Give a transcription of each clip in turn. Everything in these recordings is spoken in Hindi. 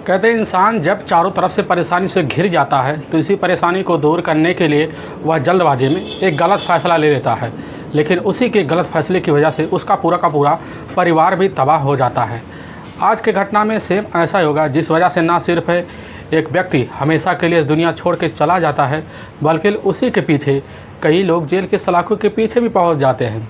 कहते हैं इंसान जब चारों तरफ से परेशानी से घिर जाता है तो इसी परेशानी को दूर करने के लिए वह जल्दबाजी में एक गलत फ़ैसला ले लेता है, लेकिन उसी के गलत फैसले की वजह से उसका पूरा का पूरा परिवार भी तबाह हो जाता है। आज की घटना में सेम ऐसा ही होगा, जिस वजह से ना सिर्फ एक व्यक्ति हमेशा के लिए इस दुनिया छोड़ के चला जाता है, बल्कि उसी के पीछे कई लोग जेल के सलाखों के पीछे भी पहुंच जाते हैं।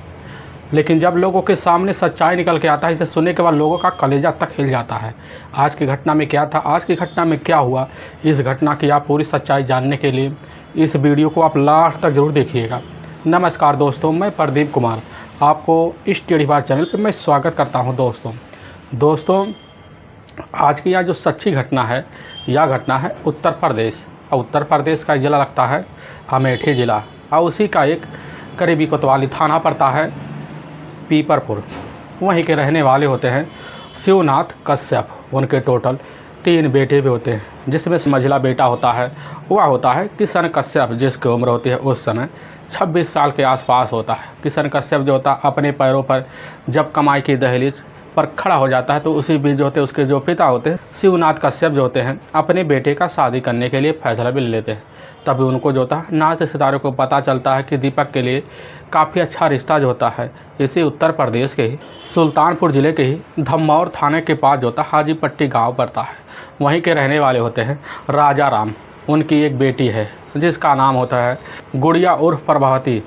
लेकिन जब लोगों के सामने सच्चाई निकल के आता है, इसे सुनने के बाद लोगों का कलेजा तक हिल जाता है। आज की घटना में क्या था, आज की घटना में क्या हुआ, इस घटना की आप पूरी सच्चाई जानने के लिए इस वीडियो को आप लास्ट तक ज़रूर देखिएगा। नमस्कार दोस्तों, मैं प्रदीप कुमार आपको इस टेढ़ी बात चैनल पर मैं स्वागत करता हूं। दोस्तों आज की यह जो सच्ची घटना है, यह घटना है उत्तर प्रदेश, और उत्तर प्रदेश का ज़िला लगता है अमेठी ज़िला, और उसी का एक करीबी कोतवाली थाना पड़ता है पीपरपुर। वहीं के रहने वाले होते हैं शिवनाथ कश्यप। उनके टोटल 3 बेटे भी होते हैं, जिसमें से मझिला बेटा होता है वह होता है किशन कश्यप, जिसकी उम्र होती है उस समय 26 साल के आसपास होता है। किशन कश्यप जो होता है अपने पैरों पर जब कमाई की दहलीज पर खड़ा हो जाता है, तो उसी बीच जो होते हैं उसके जो पिता होते हैं शिवनाथ कश्यप जो होते हैं अपने बेटे का शादी करने के लिए फैसला भी ले लेते हैं। तभी उनको जो होता है नाच सितारों को पता चलता है कि दीपक के लिए काफ़ी अच्छा रिश्ता जो होता है इसी उत्तर प्रदेश के ही सुल्तानपुर ज़िले के ही धम्मौर थाने के पास जो होता है हाजीपट्टी गाँव पड़ता है। वहीं के रहने वाले होते हैं राजा राम। उनकी एक बेटी है जिसका नाम होता है गुड़िया उर्फ प्रभावती।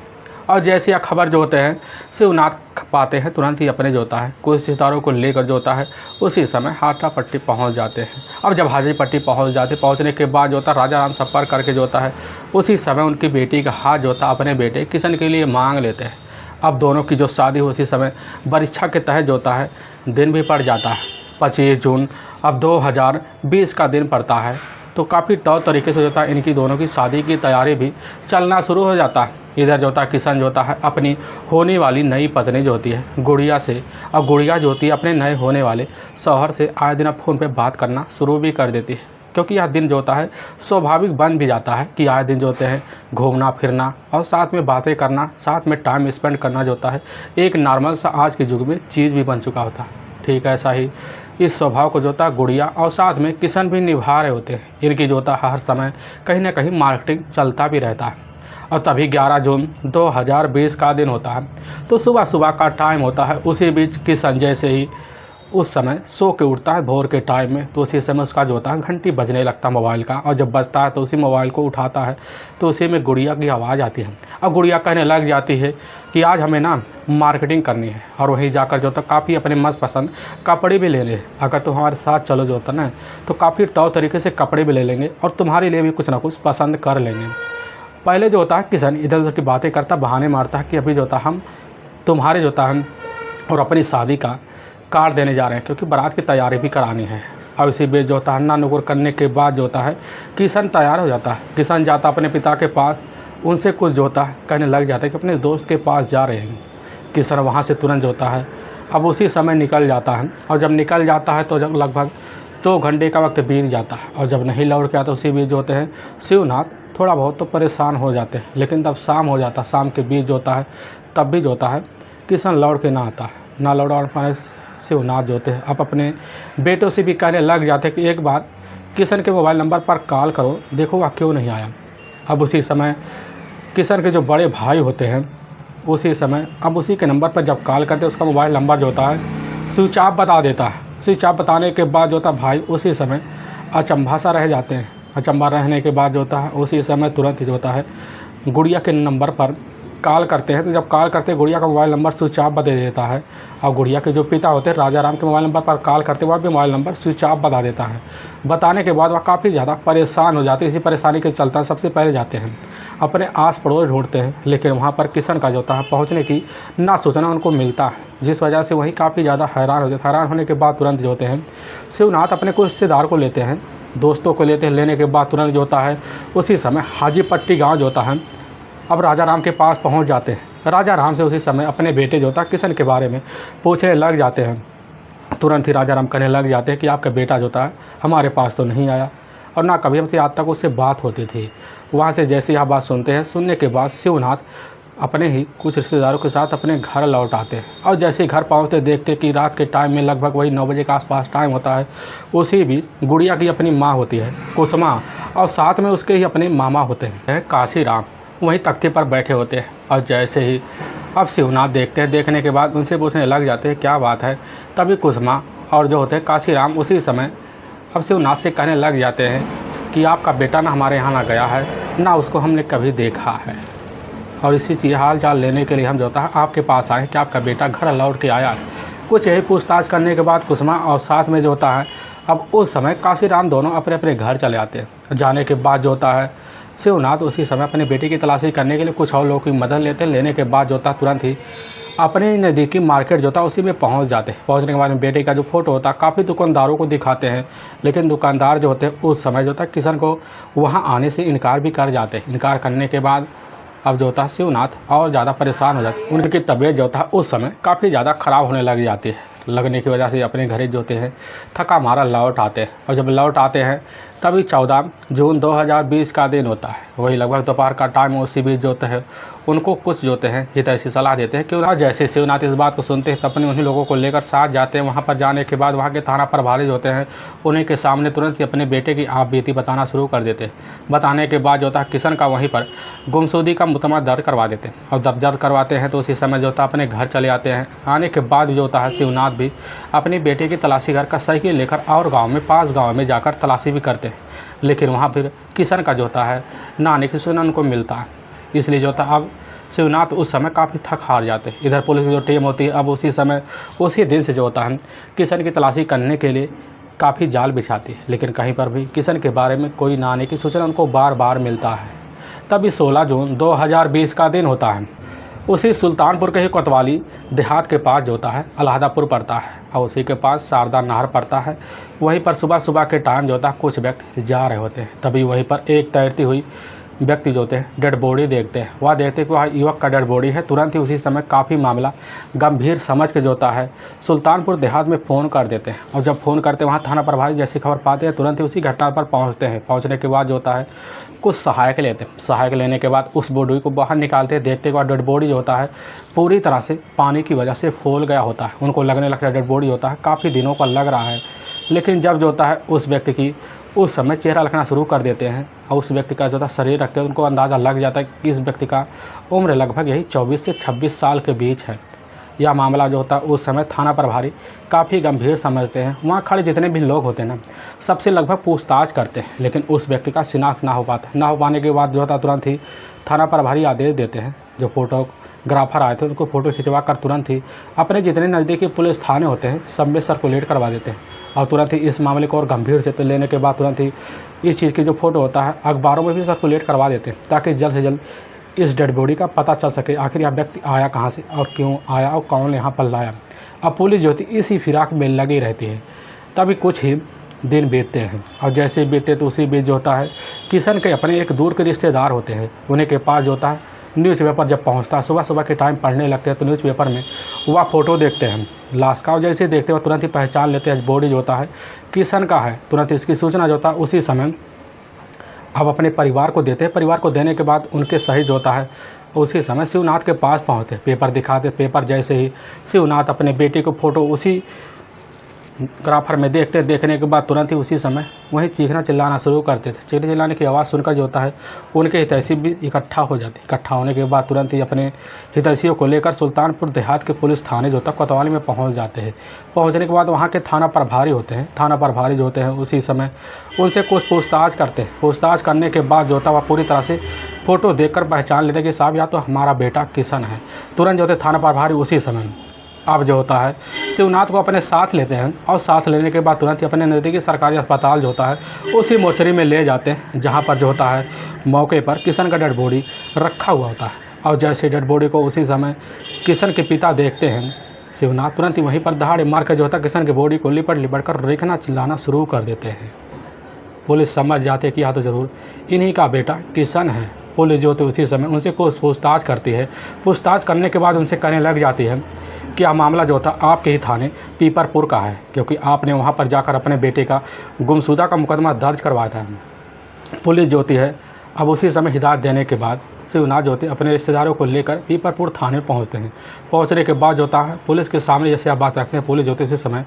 और जैसी यह खबर जो होते हैं शिवनाथ पाते हैं, तुरंत ही अपने जो होता है कुछ सितारों को लेकर जो होता है उसी समय हाजीपट्टी पहुंच जाते हैं। अब जब हाजीपट्टी पहुंचने के बाद जो होता है राजा राम संपर्क करके जो होता है उसी समय उनकी बेटी का हाथ जो होता है अपने बेटे किशन के लिए मांग लेते हैं। अब दोनों की जो शादी उसी समय परीक्षा के तहत जो होता है दिन भी पड़ जाता है 25 जून अब 2020 का दिन पड़ता है। तो काफ़ी तौर तरीके से जो होता है इनकी दोनों की शादी की तैयारी भी चलना शुरू हो जाता है। इधर जो होता है किशन जो होता है अपनी होने वाली नई पत्नी जो होती है गुड़िया से, और गुड़िया जो होती है अपने नए होने वाले शौहर से आए दिन अब फ़ोन पे बात करना शुरू भी कर देती है, क्योंकि यह दिन जो होता है स्वाभाविक बन भी जाता है कि आए दिन जो होते हैं घूमना फिरना और साथ में बातें करना, साथ में टाइम स्पेंड करना जो होता है एक नॉर्मल सा आज के युग में चीज़ भी बन चुका होता है। ठीक ऐसा ही इस स्वभाव को जो होता है गुड़िया और साथ में किशन भी निभा रहे होते हैं। इनकी जो होता है हर समय कहीं ना कहीं मार्केटिंग चलता भी रहता है। और तभी 11 जून 2020 का दिन होता है, तो सुबह का टाइम होता है। उसी बीच किशन जैसे ही उस समय सो के उठता है भोर के टाइम में, तो उसी समय उसका जो होता है घंटी बजने लगता है मोबाइल का, और जब बजता है तो उसी मोबाइल को उठाता है तो उसी में गुड़िया की आवाज़ आती है। और गुड़िया कहने लग जाती है कि आज हमें ना मार्केटिंग करनी है, और वहीं जाकर जो होता काफ़ी अपने मनपसंद कपड़े भी लेने हैं। अगर तुम हमारे साथ चलो जो होता ना तो काफ़ी तौर तरीके से कपड़े भी ले लेंगे और तुम्हारे लिए भी कुछ ना कुछ पसंद कर लेंगे। पहले जो होता है किशन इधर उधर की बातें करता, बहाने मारता है कि अभी जो होता हम तुम्हारे जो होता हम और अपनी शादी का कार्ड देने जा रहे हैं, क्योंकि बारात की तैयारी भी करानी है। और इसी बीच जो होता है अन्ना नुकुर करने के बाद जो होता है किशन तैयार हो जाता है। किशन जाता अपने पिता के पास, उनसे कुछ जो होता है कहने लग जाता है कि अपने दोस्त के पास जा रहे हैं। किशन वहाँ से तुरंत जो होता है अब उसी समय निकल जाता है, और जब निकल जाता है तो जब लगभग 2 घंटे का वक्त बीत जाता है, और जब नहीं लौट के आता उसी बीच जो होते हैं शिवनाथ थोड़ा बहुत तो परेशान हो जाते हैं। लेकिन तब शाम हो जाता है, शाम के बीच जो होता है तब भी जो होता है किशन लौट के ना आता, ना लौट पाने शिवनाथ जो होते हैं अब अपने बेटों से भी कहने लग जाते हैं कि एक बार किशन के मोबाइल नंबर पर कॉल करो, देखो वह क्यों नहीं आया। अब उसी समय किशन के जो बड़े भाई होते हैं उसी समय अब उसी के नंबर पर जब कॉल करते हैं उसका मोबाइल नंबर जो होता है स्विच ऑफ बता देता है। स्विच ऑफ बताने के बाद जो होता है भाई उसी समय अचंभा सा रह जाते हैं। अचंभा रहने के बाद जो होता है उसी समय तुरंत ही जो होता है गुड़िया के नंबर पर कॉल करते हैं। तो जब कॉल करते हैं गुड़िया का मोबाइल नंबर स्विच ऑफ बता देता है, और गुड़िया के जो पिता होते हैं राजा राम के मोबाइल नंबर पर कॉल करते वह भी मोबाइल नंबर स्विच ऑफ बता देता है। बताने के बाद वह काफ़ी ज़्यादा परेशान हो जाते हैं। इसी परेशानी के चलता सबसे पहले जाते हैं अपने आस पड़ोस ढूंढते हैं, लेकिन वहाँ पर किशन का जो होता है पहुँचने की ना सूचना उनको मिलता है, जिस वजह से वही काफ़ी ज़्यादा हैरान हो जाते। हैरान होने के बाद तुरंत जो होते हैं शिवनाथ अपने कुछ रिश्तेदार को लेते हैं, दोस्तों को लेते हैं। लेने के बाद तुरंत जो होता है उसी समय हाजीपट्टी गाँव जो होता है अब राजा राम के पास पहुंच जाते हैं। राजा राम से उसी समय अपने बेटे जो होता है किशन के बारे में पूछने लग जाते हैं। तुरंत ही राजा राम कहने लग जाते हैं कि आपका बेटा जो होता है हमारे पास तो नहीं आया, और ना कभी हमसे आज तक उससे बात होती थी। वहाँ से जैसे यह बात सुनते हैं, सुनने के बाद शिवनाथ अपने ही कुछ रिश्तेदारों के साथ अपने घर लौट आते हैं और जैसे ही घर पहुंचते देखते कि रात के टाइम में लगभग वही 9 बजे के आसपास टाइम होता है। उसी बीच गुड़िया की अपनी माँ होती है कुसुमा और साथ में उसके ही अपने मामा होते हैं काशीराम, वहीं तख्ते पर बैठे होते हैं। और जैसे ही अब शिवनाथ देखते हैं, देखने के बाद उनसे पूछने लग जाते हैं क्या बात है। तभी कुसुमा और जो होते हैं काशीराम उसी समय अब शिवनाथ से कहने लग जाते हैं कि आपका बेटा ना हमारे यहाँ ना गया है, ना उसको हमने कभी देखा है, और इसी चीज़ हाल चाल लेने के लिए हम जो होता है आपके पास आए कि आपका बेटा घर लौट के आया। कुछ यही पूछताछ करने के बाद कुसुमा और साथ में जो होता है अब उस समय काशीराम दोनों अपने अपने घर चले आते हैं। जाने के बाद जो होता है शिवनाथ उसी समय अपने बेटे की तलाशी करने के लिए कुछ और लोगों की मदद लेते हैं। लेने के बाद जो होता है तुरंत ही अपने नज़दीकी मार्केट जो था उसी में पहुंच जाते हैं। पहुंचने के बाद में बेटे का जो फोटो होता है काफ़ी दुकानदारों को दिखाते हैं, लेकिन दुकानदार जो होते हैं उस समय जो था किशन को वहां आने से इनकार भी कर जाते हैं। इनकार करने के बाद अब जो होता है शिवनाथ और ज़्यादा परेशान हो जाते हैं। उनकी तबीयत जो होता है उस समय काफ़ी ज़्यादा ख़राब होने लग जाती है। लगने की वजह से अपने घर जो होते हैं थका मारा लौट आते हैं। और जब लौट आते हैं तभी 14 जून 2020 का दिन होता है। वही लगभग दोपहर का टाइम। उसी बीच जो होता है उनको कुछ जो होते हैं हितैषी सलाह देते हैं क्यों। जैसे शिवनाथ इस बात को सुनते हैं तो अपने उन्हीं लोगों को लेकर साथ जाते हैं। वहाँ पर जाने के बाद वहाँ के थाना प्रभारी जो होते हैं उन्हीं के सामने तुरंत ही अपने बेटे की आप बीती बताना शुरू कर देते हैं। बताने के बाद जो होता है किशन का वहीं पर गुमशुदगी का मुकदमा दर्ज करवा देते हैं। और जब दर्ज करवाते हैं तो उसी समय जो होता है अपने घर चले आते हैं। आने के बाद जो होता है शिवनाथ भी अपने बेटे की तलाशी घर का साइकिल लेकर और गाँव में पास गाँव में जाकर तलाशी भी करते हैं। लेकिन वहाँ फिर किशन का जो होता है ना आने की सूचना उनको मिलता है। इसलिए जो होता है अब शिवनाथ उस समय काफ़ी थक हार जाते हैं। इधर पुलिस की जो टीम होती है अब उसी समय उसी दिन से जो होता है किशन की तलाशी करने के लिए काफ़ी जाल बिछाती है, लेकिन कहीं पर भी किशन के बारे में कोई ना आने की सूचना उनको बार बार मिलता है। तभी 16 जून 2020 का दिन होता है। उसी सुल्तानपुर के ही कोतवाली देहात के पास जो होता है अलाहदापुर पड़ता है और उसी के पास शारदा नहर पड़ता है। वहीं पर सुबह सुबह के टाइम जो होता है कुछ व्यक्ति जा रहे होते हैं। तभी वहीं पर एक तैरती हुई व्यक्ति जो होते हैं डेड बॉडी देखते हैं। वह देखते हैं कि वह युवक का डेड बॉडी है। तुरंत ही उसी समय काफ़ी मामला गंभीर समझ के जो होता है सुल्तानपुर देहात में फ़ोन कर देते हैं। और जब फ़ोन करते हैं वहाँ थाना प्रभारी जैसी खबर पाते हैं तुरंत ही उसी घटना पर पहुँचते हैं। पहुँचने के बाद जो होता है कुछ सहायक लेते हैं। सहायक लेने के बाद उस बॉडी को बाहर निकालते हैं। देखते के बाद डेड बॉडी जो होता है पूरी तरह से पानी की वजह से फूल गया होता है। उनको लगने लगता है डेड बॉडी होता है काफ़ी दिनों का लग रहा है। लेकिन जब जो होता है उस व्यक्ति की उस समय चेहरा लिखना शुरू कर देते हैं और उस व्यक्ति का जो था शरीर रखते हैं उनको अंदाज़ा लग जाता है कि इस व्यक्ति का उम्र लगभग यही 24 से 26 साल के बीच है। यह मामला जो होता है उस समय थाना प्रभारी काफ़ी गंभीर समझते हैं। वहाँ खड़े जितने भी लोग होते हैं ना सबसे लगभग पूछताछ करते हैं, लेकिन उस व्यक्ति का शिनाख्त ना हो पाने के बाद जो होता तुरंत ही थाना प्रभारी आदेश देते हैं। जो फोटोग्राफर आए थे उनको फ़ोटो खिंचवा कर तुरंत ही अपने जितने नज़दीकी पुलिस थाने होते हैं सब में सर्कुलेट करवा देते हैं। और तुरंत ही इस मामले को और गंभीर से लेने के बाद तुरंत ही इस चीज़ की जो फ़ोटो होता है अखबारों में भी सर्कुलेट करवा देते हैं ताकि जल्द से जल्द इस डेड बॉडी का पता चल सके आखिर यह व्यक्ति आया कहाँ से और क्यों आया और कौन यहाँ पर लाया। अब पुलिस जो थी इसी फिराक में लगी रहती है। तभी कुछ ही दिन बीतते हैं और जैसे ही बीतते तो उसी बीच जो होता है किशन के अपने एक दूर के रिश्तेदार होते हैं। उन्हीं के पास जो होता है न्यूज़पेपर जब पहुंचता है सुबह सुबह के टाइम पढ़ने लगते हैं तो न्यूज़पेपर में वह फ़ोटो देखते हैं लाश का। और जैसे ही देखते हुए तुरंत ही पहचान लेते हैं बॉडी जो होता है किशन का है। तुरंत इसकी सूचना जो होता है उसी समय अब अपने परिवार को देते हैं। परिवार को देने के बाद उनके सहित जो होता है उसी समय शिवनाथ के पास पहुँचते पेपर दिखाते। पेपर जैसे ही शिवनाथ अपने बेटे को फ़ोटो उसी ग्राफर में देखने के बाद तुरंत ही उसी समय वहीं चीखना चिल्लाना शुरू करते थे। चीखने चिल्लाने की आवाज़ सुनकर जो होता है उनके हितैषी भी इकट्ठा हो जाते। इकट्ठा होने के बाद तुरंत ही अपने हितैषियों को लेकर सुल्तानपुर देहात के पुलिस थाने जो होता है कोतवाली में पहुंच जाते हैं। पहुंचने के बाद वहां के थाना प्रभारी होते हैं। थाना प्रभारी जो होते हैं उसी समय उनसे कुछ पूछताछ करते हैं। पूछताछ करने के बाद जो होता है वह पूरी तरह से फ़ोटो देखकर पहचान लेते कि साहब या तो हमारा बेटा किशन है। तुरंत जो होते थाना प्रभारी उसी समय अब जो होता है शिवनाथ को अपने साथ लेते हैं और साथ लेने के बाद तुरंत ही अपने नज़दीकी सरकारी अस्पताल जो होता है उसी मोर्चरी में ले जाते हैं, जहां पर जो होता है मौके पर किशन का डेड बॉडी रखा हुआ होता है। और जैसे डेड बॉडी को उसी समय किशन के पिता देखते हैं शिवनाथ तुरंत ही वहीं पर दहाड़े मार कर जो होता है किशन की बॉडी को लिपट कर रेखना चिल्लाना शुरू कर देते हैं। पुलिस समझ जाते कि यह तो ज़रूर इन्हीं का बेटा किशन है। पुलिस जो होती है उसी समय उनसे कुछ पूछताछ करती है। पूछताछ करने के बाद उनसे कहने लग जाती है कि यह मामला जो था आपके ही थाने पीपरपुर का है, क्योंकि आपने वहां पर जाकर अपने बेटे का गुमशुदा का मुकदमा दर्ज करवाया था। पुलिस जो होती है अब उसी समय हिदायत देने के बाद शिवनाथ जो होते अपने रिश्तेदारों को लेकर पीपरपुर थाने पहुंचते हैं। पहुंचने के बाद जो होता है पुलिस के सामने जैसे आप बात रखते हैं, पुलिस जो होती है उसी समय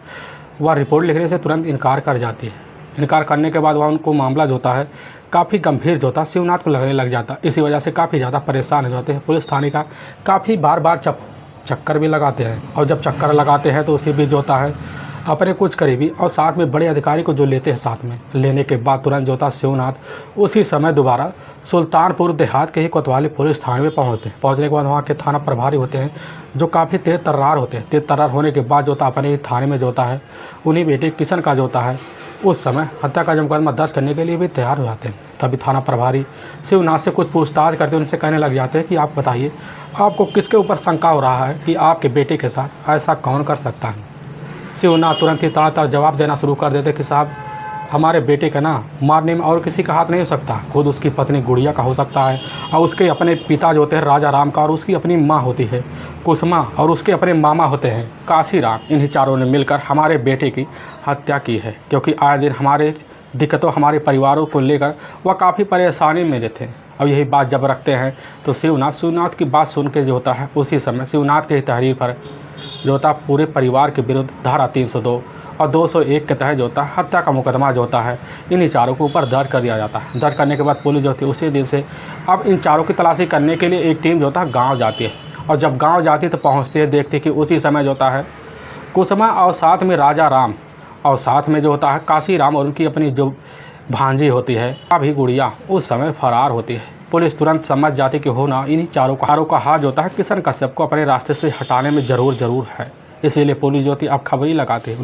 वह रिपोर्ट लिखने से तुरंत इनकार कर जाती है। इनकार करने के बाद वह उनको मामला जो होता है काफ़ी गंभीर जो होता है शिवनाथ को लगने लग जाता है। इसी वजह से काफ़ी ज़्यादा परेशान हो जाते हैं। पुलिस थाने का काफ़ी बार चक्कर भी लगाते हैं, और जब चक्कर लगाते हैं तो उसी बीच जो होता है अपने कुछ करीबी और साथ में बड़े अधिकारी को जो लेते हैं, साथ में लेने के बाद तुरंत जो होता शिवनाथ उसी समय दोबारा सुल्तानपुर देहात के ही कोतवाली पुलिस थाने में पहुंचते हैं। पहुंचने के बाद वहां के थाना प्रभारी होते हैं जो काफ़ी तेज तर्रार होते हैं। तेज तर्रार होने के बाद जो होता अपने थाने में जो होता है उन्हीं बेटे किशन का जो होता है उस समय हत्या का मुकदमा दर्ज करने के लिए भी तैयार हो जाते हैं। तभी थाना प्रभारी शिवनाथ से कुछ पूछताछ करते हैं। उनसे कहने लग जाते हैं कि आप बताइए, आपको किसके ऊपर शंका हो रहा है कि आपके बेटे के साथ ऐसा कौन कर सकता है। शिवनाथ तुरंत ही तड़ातड़ जवाब देना शुरू कर देते कि साहब, हमारे बेटे का ना मारने में और किसी का हाथ नहीं हो सकता, खुद उसकी पत्नी गुड़िया का हो सकता है, और उसके अपने पिता जो होते हैं राजा राम का, और उसकी अपनी माँ होती है कुसुमा, और उसके अपने मामा होते हैं काशी राम। इन्हीं चारों ने मिलकर हमारे बेटे की हत्या की है, क्योंकि आए दिन हमारे दिक्कतों हमारे परिवारों को लेकर वह काफ़ी परेशानी में थे। अब यही बात जब रखते हैं तो शिवनाथ की बात सुन के जो होता है उसी समय शिवनाथ के तहरीर पर जो होता है पूरे परिवार के विरुद्ध धारा 302 और 201 के तहत जो होता है हत्या का मुकदमा जो होता है इन्हीं चारों के ऊपर दर्ज कर दिया जाता है। दर्ज करने के बाद पुलिस जो होती है उसी दिन से अब इन चारों की तलाशी करने के लिए एक टीम जो होता है गाँव जाती है, और जब गाँव जाती है तो पहुँचती है, देखती है कि उसी समय जो होता है कुसुमा और साथ में राजा राम और साथ में जो होता है काशी राम और उनकी अपनी जो भांजी होती है अभी गुड़िया उस समय फरार होती है। पुलिस तुरंत समझ जाती कि होना इन्हीं चारों का हाथ जो होता है किशन कश्यप को अपने रास्ते से हटाने में ज़रूर है। इसीलिए पुलिस जो होती है अब खबरी लगाती है,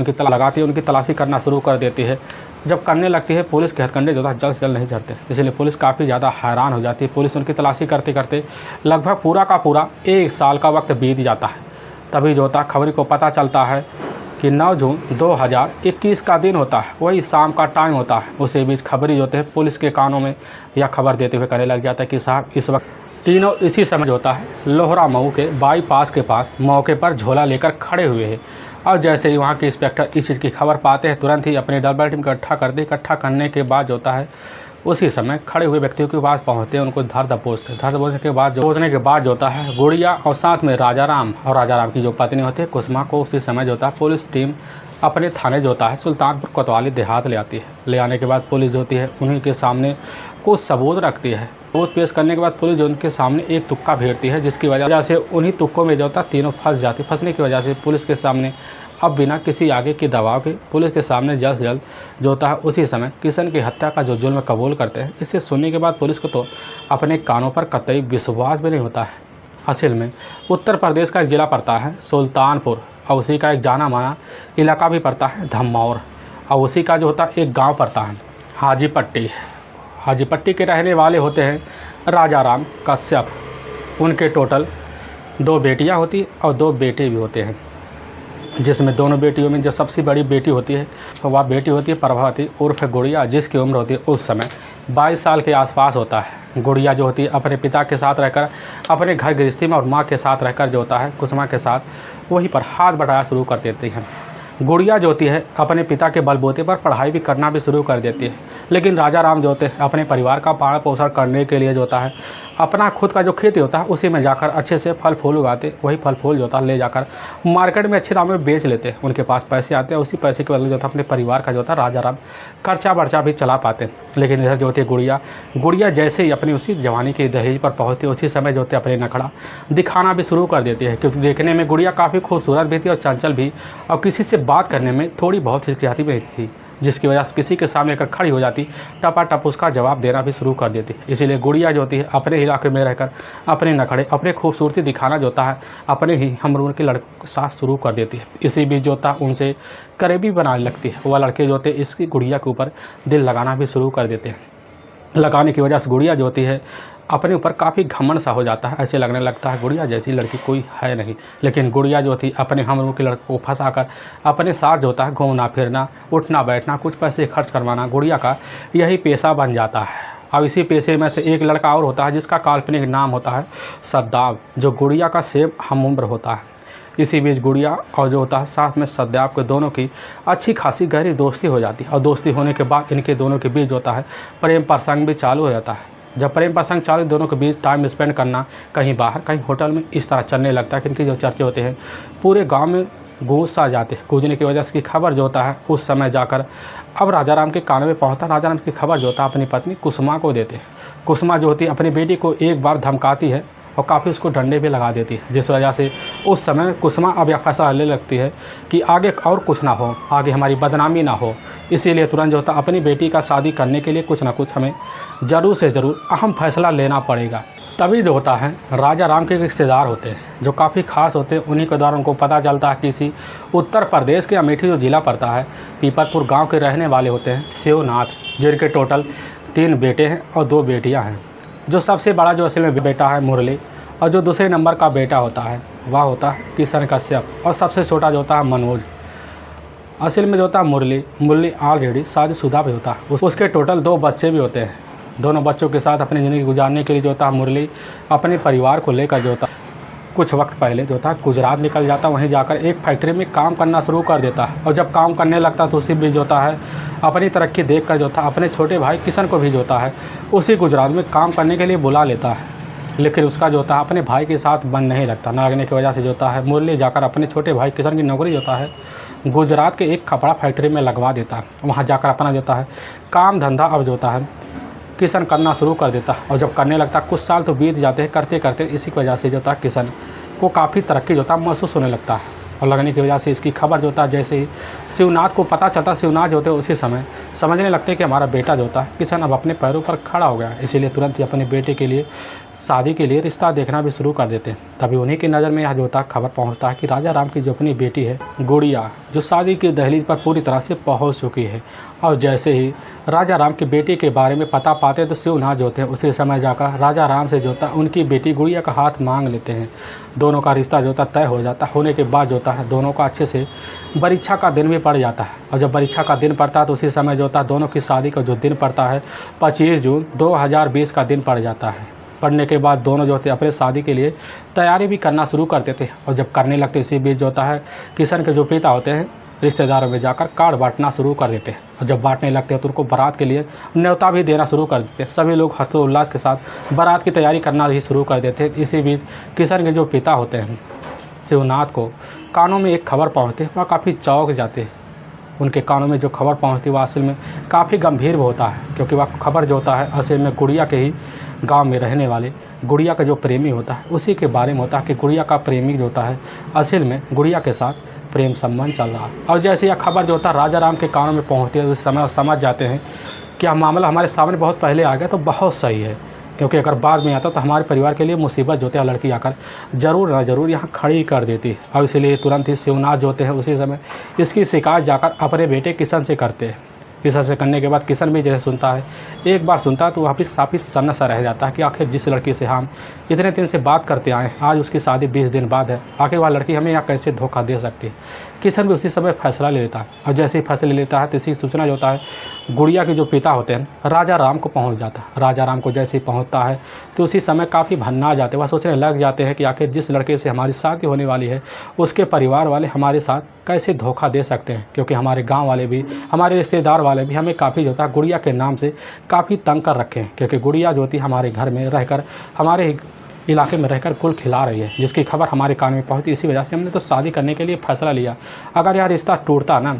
उनकी तलाशी करना शुरू कर देती है। जब करने लगती है पुलिस के हथकंडे जो होता है जल्द नहीं चढ़ते, इसलिए पुलिस काफ़ी ज़्यादा हैरान हो जाती है। पुलिस उनकी तलाशी करते करते लगभग पूरा का पूरा 1 साल का वक्त बीत जाता है। तभी जो होता है खबरी को पता चलता है कि 9 जून 2021 का दिन होता है, वही शाम का टाइम होता है। उसी बीच खबरी जो होते हैं पुलिस के कानों में यह खबर देते हुए कहने लग जाता है कि साहब इस वक्त तीनों इसी समय जो होता है लोहरा मऊ के बाईपास के पास मौके पर झोला लेकर खड़े हुए हैं। और जैसे ही वहाँ के इंस्पेक्टर इस चीज़ की खबर पाते हैं तुरंत ही अपनी डबल टीम इकट्ठा करने के बाद जो होता है उसी समय खड़े हुए व्यक्तियों के पास पहुँचते हैं, उनको धर दबोचते के बाद जो होता है गुड़िया और साथ में राजा राम की जो पत्नी होती है कुसुमा को उसी समय जो होता है पुलिस टीम अपने थाने जो होता है सुल्तानपुर कोतवाली देहात ले आती है। ले आने के बाद पुलिस जो होती है उन्हीं के सामने कुछ सबूत रखती है। सबूत पेश करने के बाद पुलिस जो उनके सामने एक तुक्का भेजती है, जिसकी वजह से उन्हीं तुक्कों में जो होता है तीनों फंस जाती। फंसने की वजह से पुलिस के सामने अब बिना किसी आगे के दबाव के पुलिस के सामने जल्द से जल्द जो होता है उसी समय किशन की हत्या का जो जुल्म कबूल करते हैं। इससे सुनने के बाद पुलिस को तो अपने कानों पर कतई विश्वास भी नहीं होता है। असल में उत्तर प्रदेश का एक ज़िला पड़ता है सुल्तानपुर, और उसी का एक जाना माना इलाका भी पड़ता है धम्मौर, और उसी का जो होता है एक गांव पड़ता है हाजीपट्टी। हाजीपट्टी के रहने वाले होते हैं राजा राम कश्यप। उनके टोटल 2 बेटियां होती और 2 बेटे भी होते हैं, जिसमें दोनों बेटियों में जो सबसे बड़ी बेटी होती है तो वह बेटी होती है प्रभावती उर्फ गुड़िया, जिसकी उम्र होती है उस समय 22 साल के आसपास होता है। गुड़िया जो होती है अपने पिता के साथ रहकर अपने घर गृहस्थी में और माँ के साथ रहकर जो होता है कुसुमा के साथ वहीं पर हाथ बटाया शुरू कर देती हैं। गुड़िया जो होती है अपने पिता के बलबूते पर पढ़ाई भी करना भी शुरू कर देती है, लेकिन राजा राम जो होते हैं अपने परिवार का पालन पोषण करने के लिए जो होता है अपना खुद का जो खेती होता है उसी में जाकर अच्छे से फल फूल उगाते, वही फल फूल जो होता है ले जाकर मार्केट में अच्छे दाम में बेच लेते हैं। उनके पास पैसे आते हैं, उसी पैसे के बदले जो था अपने परिवार का जो होता है राजा राम खर्चा बर्चा भी चला पाते। लेकिन इधर जो होती है गुड़िया जैसे ही अपनी उसी जवानी की दहेज पर पहुँचती है उसी समय जो होते अपने नखड़ा दिखाना भी शुरू कर देती है, क्योंकि देखने में गुड़िया काफ़ी खूबसूरत भी थी और चंचल भी, और किसी से बात करने में थोड़ी बहुत हिचकिचाती भी थी, जिसकी वजह से किसी के सामने अगर खड़ी हो जाती टपाटप उसका जवाब देना भी शुरू कर देती। इसीलिए गुड़िया जो होती है अपने इलाके में रहकर अपने नखड़े अपने खूबसूरती दिखाना जो होता है अपने ही हमरूर के लड़कों के साथ शुरू कर देती है। इसी बीच जो होता है उनसे करीबी बनाने लगती है। वह लड़के जो होते हैं इसकी गुड़िया के ऊपर दिल लगाना भी शुरू कर देते हैं। लगाने की वजह से गुड़िया जो होती है अपने ऊपर काफ़ी घमंड सा हो जाता है, ऐसे लगने लगता है गुड़िया जैसी लड़की कोई है नहीं। लेकिन गुड़िया जो थी अपने हमरूर के लड़कों को फंसाकर अपने साथ जो होता है घूमना फिरना उठना बैठना कुछ पैसे खर्च करवाना गुड़िया का यही पेशा बन जाता है। अब इसी पेशे में से एक लड़का और होता है जिसका काल्पनिक नाम होता है सद्दाम, जो गुड़िया का सेम हम उम्र होता है। इसी बीच गुड़िया और जो होता है साथ में सद्दाम के दोनों की अच्छी खासी गहरी दोस्ती हो जाती है, और दोस्ती होने के बाद इनके दोनों के बीच जो होता है प्रेम प्रसंग भी चालू हो जाता है। जब प्रेम प्रसंग चालू, दोनों के बीच टाइम स्पेंड करना कहीं बाहर कहीं होटल में इस तरह चलने लगता है कि इनकी जो चर्चे होते हैं पूरे गांव में गूंज सा जाते हैं। गूंजने की वजह से खबर जो होता है उस समय जाकर अब राजा राम के कान में पहुंचता। राजा राम की खबर जो होता है अपनी पत्नी कुसुमा को देते हैं। कुसुमा जो होती है अपनी बेटी को एक बार धमकाती है और काफ़ी उसको डंडे भी लगा देती है, जिस वजह से उस समय कुसुमा अब यह फैसला लेने लगती है कि आगे और कुछ ना हो, आगे हमारी बदनामी ना हो। इसीलिए तुरंत जो होता अपनी बेटी का शादी करने के लिए कुछ ना कुछ हमें ज़रूर से ज़रूर अहम फैसला लेना पड़ेगा। तभी जो होता है राजा राम के रिश्तेदार होते हैं जो काफ़ी खास होते हैं, उन्हीं के द्वारा उनको पता चलता है कि इसी उत्तर प्रदेश के अमेठी जो ज़िला पड़ता है पीपरपुर गाँव के रहने वाले होते हैं शिवनाथ, जिनके टोटल 3 बेटे हैं और 2 बेटियाँ हैं। जो सबसे बड़ा जो असल में बेटा है मुरली, और जो दूसरे नंबर का बेटा होता है वह होता है किशन कश्यप, और सबसे छोटा जो होता है मनोज। असल में जो होता है मुरली ऑलरेडी शादीशुदा भी होता है, उसके टोटल 2 बच्चे भी होते हैं। दोनों बच्चों के साथ अपनी ज़िंदगी गुजारने के लिए जो होता है मुरली अपने परिवार को लेकर जो होता है कुछ वक्त पहले जो होता है गुजरात निकल जाता है। वहीं जाकर एक फैक्ट्री में काम करना शुरू कर देता है, और जब काम करने लगता है तो उसी बीच जो होता है अपनी तरक्की देखकर जो होता है अपने छोटे भाई किशन को भी जो होता है उसी गुजरात में काम करने के लिए बुला लेता है। लेकिन उसका जो होता है अपने भाई के साथ मन नहीं लगता। ना लगने की वजह से जो होता है मुरली जाकर अपने छोटे भाई किशन की नौकरी जो होता है गुजरात के एक कपड़ा फैक्ट्री में लगवा देता है। वहाँ जाकर अपना जो होता है काम धंधा अब जो होता है किशन करना शुरू कर देता है। और जब करने लगता कुछ साल तो बीत जाते हैं करते करते, इसी की वजह से जो होता है किशन को काफ़ी तरक्की जो होता है महसूस होने लगता है। और लगने की वजह से इसकी खबर जो होता है जैसे ही शिवनाथ को पता चलता, शिवनाथ जो होते हैं उसी समय समझने लगते हैं कि हमारा बेटा जो होता है किशन अब अपने पैरों पर खड़ा हो गया है। इसीलिए तुरंत ही अपने बेटे के लिए शादी के लिए रिश्ता देखना भी शुरू कर देते हैं। तभी उन्हीं की नज़र में यह जो होता है खबर पहुंचता है कि राजा राम की जो अपनी बेटी है गुड़िया, जो शादी की दहलीज पर पूरी तरह से पहुंच चुकी है। और जैसे ही राजा राम की बेटी के बारे में पता पाते तो शिवनाथ जो होते हैं उसी समय जाकर राजा राम से जो होता है उनकी बेटी गुड़िया का हाथ मांग लेते हैं। दोनों का रिश्ता जो होता है तय हो जाता है। होने के बाद जो होता है दोनों का अच्छे से परीक्षा का दिन भी पड़ जाता है। और जब परीक्षा का दिन पड़ता है तो उसी समय जो होता है दोनों की शादी का जो दिन पड़ता है 25 जून 2020 का दिन पड़ जाता है। पढ़ने के बाद दोनों जो होते हैं अपने शादी के लिए तैयारी भी करना शुरू कर देते हैं। और जब करने लगते इसी बीच जो होता है किशन के जो पिता होते हैं रिश्तेदारों में जाकर कार्ड बांटना शुरू कर देते हैं। और जब बांटने लगते हैं तो उनको बारात के लिए न्योता भी देना शुरू कर देते हैं। सभी लोग हर्षोल्लास के साथ बारात की तैयारी करना भी शुरू कर देते हैं। इसी बीच किशन के जो पिता होते हैं शिवनाथ को कानों में एक खबर पहुँचती है, वह काफ़ी चौंक जाते हैं। उनके कानों में जो खबर पहुँचती है वह असल में काफ़ी गंभीर होता है, क्योंकि वह खबर जो होता है असल में गुड़िया के ही गांव में रहने वाले गुड़िया का जो प्रेमी होता है उसी के बारे में होता है कि गुड़िया का प्रेमी जो होता है असल में गुड़िया के साथ प्रेम संबंध चल रहा है। और जैसे यह खबर जो होता है राजा राम के कानों में पहुँचती है उस समय समझ जाते हैं कि यह मामला हमारे सामने बहुत पहले आ गया तो बहुत सही है, क्योंकि अगर बाद में आता तो हमारे परिवार के लिए मुसीबत जो होती है लड़की आकर ज़रूर ना ज़रूर यहाँ खड़ी कर देती है। और इसीलिए तुरंत ही शिवनाथ जो होते हैं उसी समय इसकी शिकायत जाकर अपने बेटे किशन से करते हैं। किशन से करने के बाद किशन भी जैसे सुनता है, एक बार सुनता है तो वापस काफ़ी सन्न सा रह जाता है कि आखिर जिस लड़की से हम इतने दिन से बात करते आए आज उसकी शादी 20 दिन बाद है, आखिर वह लड़की हमें यहाँ कैसे धोखा दे सकती है। किशन भी उसी समय फैसला ले लेता है। और जैसे ही फैसला ले लेता है तो इसी सूचना जो होता है गुड़िया के जो पिता होते हैं राजा राम को पहुँच जाता है। राजा राम को जैसे ही पहुँचता है तो उसी समय काफ़ी भन्ना जाते हैं। वह सोचने लग जाते हैं कि आखिर जिस लड़के से हमारी शादी होने वाली है उसके परिवार वाले हमारे साथ कैसे धोखा दे सकते हैं, क्योंकि हमारे गांव वाले भी हमारे रिश्तेदार वाले भी हमें काफ़ी जो होता है गुड़िया के नाम से काफ़ी तंग कर रखे हैं। क्योंकि गुड़िया जो होती है हमारे घर में रहकर हमारे इलाके में रहकर कुल खिला रही है, जिसकी खबर हमारे कान में पहुंची। इसी वजह से हमने तो शादी करने के लिए फ़ैसला लिया। अगर यह रिश्ता टूटता ना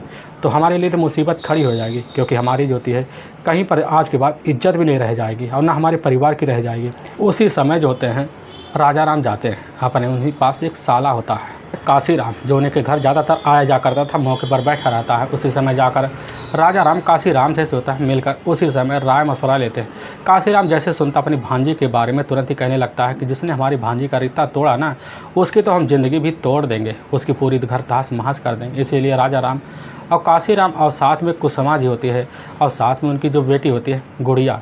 तो हमारे लिए तो मुसीबत खड़ी हो जाएगी, क्योंकि हमारी जो होती है कहीं पर आज के बाद इज्जत भी नहीं रह जाएगी और ना हमारे परिवार की रह जाएगी। उसी समय जो होते हैं राजा राम जाते हैं अपने उन्हीं पास एक साला होता है काशीराम, जो उन्हीं के घर ज़्यादातर आया जा करता था, मौके पर बैठा रहता है। उसी समय जाकर राजा राम काशीराम से होता है मिलकर उसी समय राय मशवरा लेते हैं। काशीराम जैसे सुनता अपनी भांजी के बारे में तुरंत ही कहने लगता है कि जिसने हमारी भांजी का रिश्ता तोड़ा ना उसकी तो हम ज़िंदगी भी तोड़ देंगे, उसकी पूरी घर तहस महस कर देंगे। इसीलिए राजा राम और काशीराम और साथ में कुसुमा जी होती है और साथ में उनकी जो बेटी होती है गुड़िया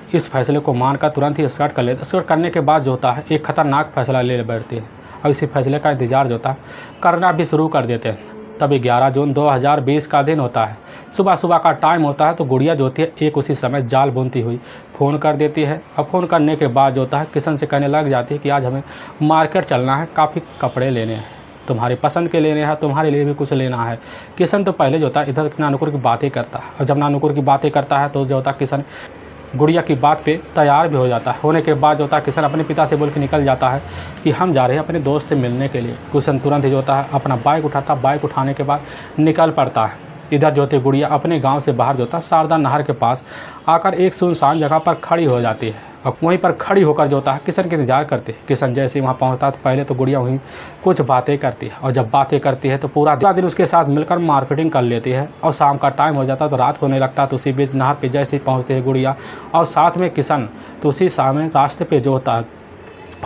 इस फैसले को मानकर तुरंत ही स्टार्ट कर लेते। स्टार्ट करने के बाद जो होता है एक खतरनाक फैसला ले बैठती है और इसी फैसले का इंतजार जो होता है करना भी शुरू कर देते हैं। तभी 11 जून 2020 का दिन होता है। सुबह सुबह का टाइम होता है तो गुड़िया जो होती है एक उसी समय जाल बुनती हुई फ़ोन कर देती है। और फ़ोन करने के बाद जो होता है किशन से कहने लग जाती है कि आज हमें मार्केट चलना है, काफ़ी कपड़े लेने हैं, तुम्हारी पसंद के लेने हैं, तुम्हारे लिए भी कुछ लेना है। किशन तो पहले जो होता है इधर नानुकुर की बातें करता है और जब नानुकुर की बातें करता है तो जो होता है किशन गुड़िया की बात पे तैयार भी हो जाता है। होने के बाद जो होता है किशन अपने पिता से बोल के निकल जाता है कि हम जा रहे हैं अपने दोस्त से मिलने के लिए। किशन तुरंत ही जो होता है अपना बाइक उठाता, बाइक उठाने के बाद निकल पड़ता है। इधर जो होती गुड़िया अपने गांव से बाहर जो होता शारदा नहर के पास आकर एक सुनसान जगह पर खड़ी हो जाती है और वहीं पर खड़ी होकर जो होता है किशन का इंतजार करती है। किशन जैसे ही वहाँ पहुँचता है तो पहले तो गुड़िया वहीं कुछ बातें करती है और जब बातें करती है तो पूरा दिन उसके साथ मिलकर मार्केटिंग कर लेती है और शाम का टाइम हो जाता है तो रात होने लगता है। तो उसी बीच नहर पर जैसे ही पहुँचती है गुड़िया और साथ में किशन, तो उसी सामने रास्ते पर जो होता है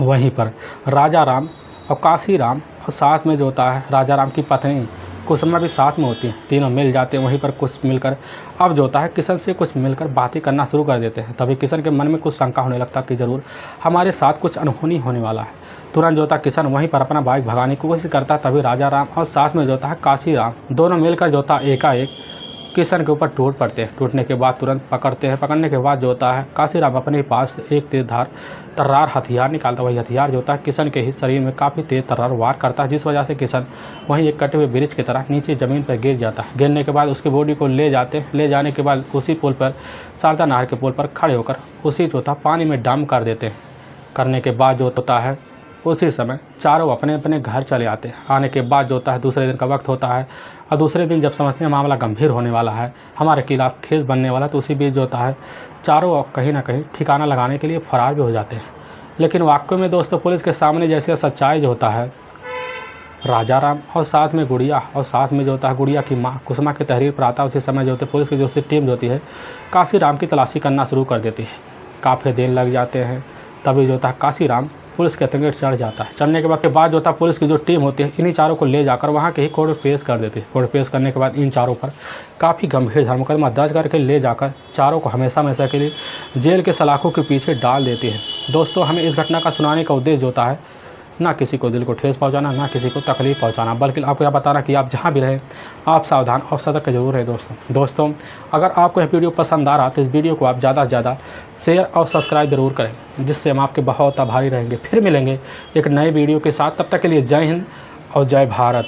वहीं पर राजा राम और काशी राम और साथ में जो होता है राजा राम की पत्नी कुसुमा भी साथ में होती है। तीनों मिल जाते हैं वहीं पर कुछ मिलकर अब जो होता है किशन से कुछ मिलकर बातें करना शुरू कर देते हैं। तभी किशन के मन में कुछ शंका होने लगता कि ज़रूर हमारे साथ कुछ अनहोनी होने वाला है। तुरंत जो होता है किशन वहीं पर अपना बाइक भगाने की कोशिश करता है। तभी राजा राम और साथ में जो होता है काशी राम दोनों मिलकर जो होता है एकाएक किशन के ऊपर टूट पड़ते हैं। टूटने के बाद तुरंत पकड़ते हैं। पकड़ने के बाद जो होता है काशीराम अपने पास एक तेजधार तर्रार हथियार निकालता है। वही हथियार जो होता है किशन के ही शरीर में काफ़ी तेज तर्रार वार करता है, जिस वजह से किशन वहीं एक कटे हुए ब्रिज की तरह नीचे ज़मीन पर गिर जाता है। गिरने के बाद उसकी बॉडी को ले जाने के बाद उसी पुल पर शारदा नहर के पुल पर खड़े होकर उसी जो होता पानी में डंप कर देते हैं। करने के बाद जो होता है उसी समय चारों अपने अपने घर चले आते हैं। आने के बाद जो होता है दूसरे दिन का वक्त होता है और दूसरे दिन जब समझते हैं मामला गंभीर होने वाला है, हमारे खिलाफ केस बनने वाला, तो उसी बीच जो होता है चारों कहीं ना कहीं ठिकाना लगाने के लिए फरार भी हो जाते हैं। लेकिन वाकई में दोस्तों पुलिस के सामने जैसे सच्चाई जो होता है राजा राम और साथ में गुड़िया और साथ में जो होता है गुड़िया की माँ कुसुमा की तहरीर पर आता है। उसी समय जो होते पुलिस की जो टीम जो होती है काशी राम की तलाशी करना शुरू कर देती है। काफ़ी दिन लग जाते हैं। तभी जो होता है काशी राम पुलिस के तंगेट चढ़ जाता है। चढ़ने के बाद जो होता है पुलिस की जो टीम होती है इन्हीं चारों को ले जाकर वहाँ के ही कोर्ट में पेश कर देती है। कोर्ट में पेश करने के बाद इन चारों पर काफ़ी गंभीर मुकदमा दर्ज करके ले जाकर चारों को हमेशा के लिए जेल के सलाखों के पीछे डाल देती है। दोस्तों हमें इस घटना का सुनाने का उद्देश्य होता है ना किसी को दिल को ठेस पहुंचाना, ना किसी को तकलीफ पहुंचाना, बल्कि आपको यह बताना कि आप जहां भी रहें आप सावधान और सतर्क जरूर रहें। दोस्तों अगर आपको यह वीडियो पसंद आ रहा तो इस वीडियो को आप ज़्यादा से ज़्यादा शेयर और सब्सक्राइब जरूर करें, जिससे हम आपके बहुत आभारी रहेंगे। फिर मिलेंगे एक नए वीडियो के साथ, तब तक के लिए जय हिंद और जय भारत।